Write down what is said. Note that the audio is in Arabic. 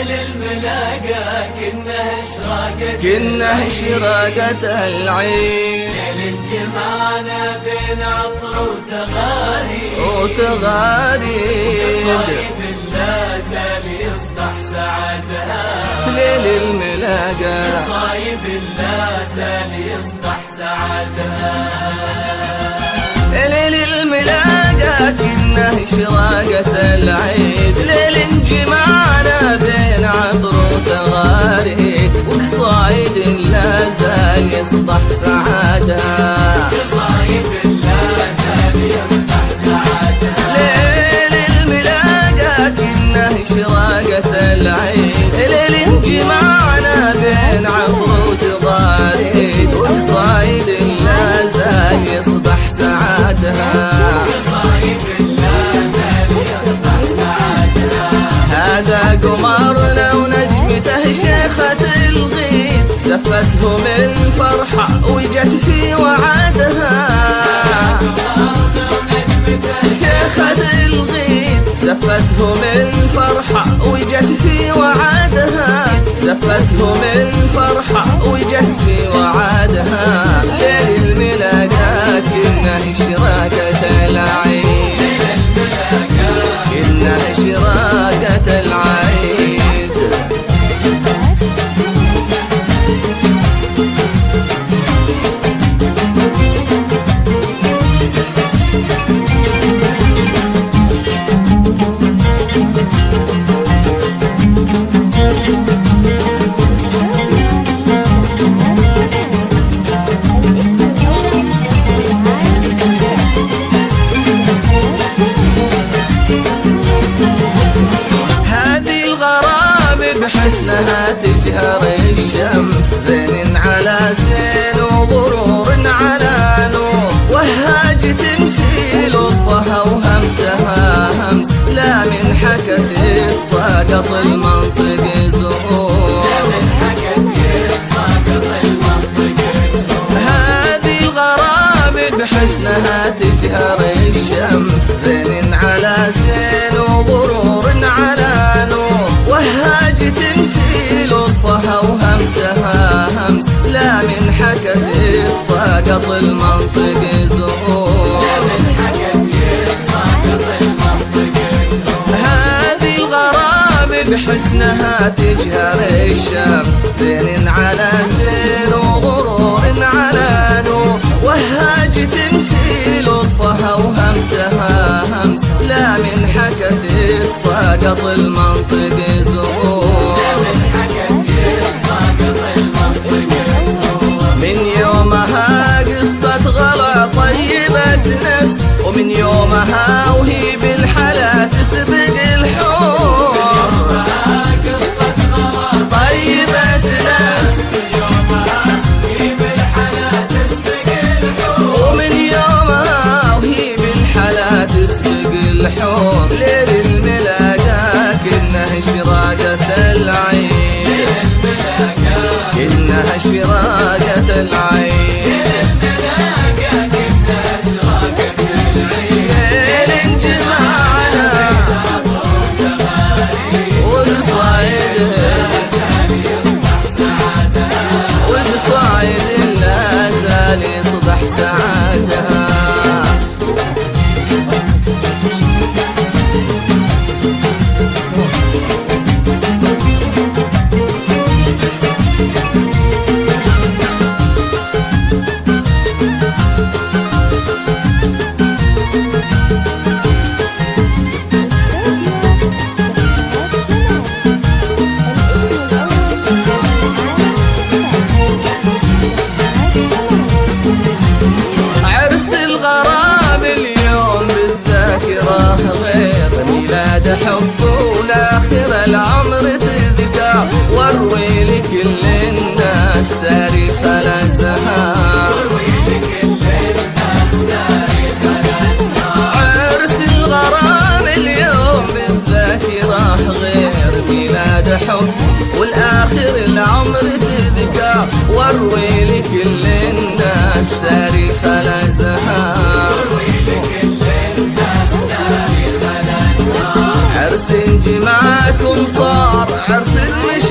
ليل الملاقى كنه إشراقة العين، ليل جمعنا بين عطر وتغاريد، الصيد لا زال يصبح سعادها، ليل الملاقى الصيد لا زال يصبح سعادها. ليل الملاقى كنه إشراقة العيد، ليل جمعنا بين عطر وتغاريد، وقصايد لا زال يصبح سعادها، الصيد لا زال يصبح سعادها. ليل الملاقى كنه إشراقة العيد، ليل جمعنا بين عطر وتغاريد، وقصايد لا زال يصبح سعادها، هذا قمرنا ونجمته شيخة الغيد، زفتهم الفرحة وجت في وعدها، شيخة الغيد زفتهم الفرحة وجت في وعدها، زفتهم الفرحة وجت في وعدها. ليل الملاقى كنه إشراقة العيد، كنه إشراقة العيد. بحسنها تجهر الشمس، زين على زين وغرور على نور، وهاجة في لطفها وهمسها همس، لا من حكت ساقط المنطق زهور، هذه الغرام بحسنها تجهر الشمس، زين على زين وغرور على نور، وهاجة في لطفها وهمسها همس، لا من حكت ساقط المنطق زهور، هذه الغرام بحسنها تجهر الشمس، زين على زين وغرور على نور، وهاجة في لطفها وهمسها همس، لا من حكت ساقط المنطق زهور، من يومها قصة غلا طيبة نفس، ومن يومها وهي بالحلا تسبق الحور، طيبة نفس، ومن يومها وهي بالحلا تسبق الحور. ليل الملاقى كنه إشراقة العين، كنه إشراقة العين، ليل جمعنا والصايد، والصايد لا زال يصبح سعادها. غير ميلاد حب والآخر العمر تذكر، واروي لكل الناس تاريخ الأزهار، عرس الغرام اليوم بالذاكرة، غير ميلاد حب والآخر العمر تذكر، واروي لكل الناس تاريخ الأزهار، عرس جمعكم صار عرس المشاعر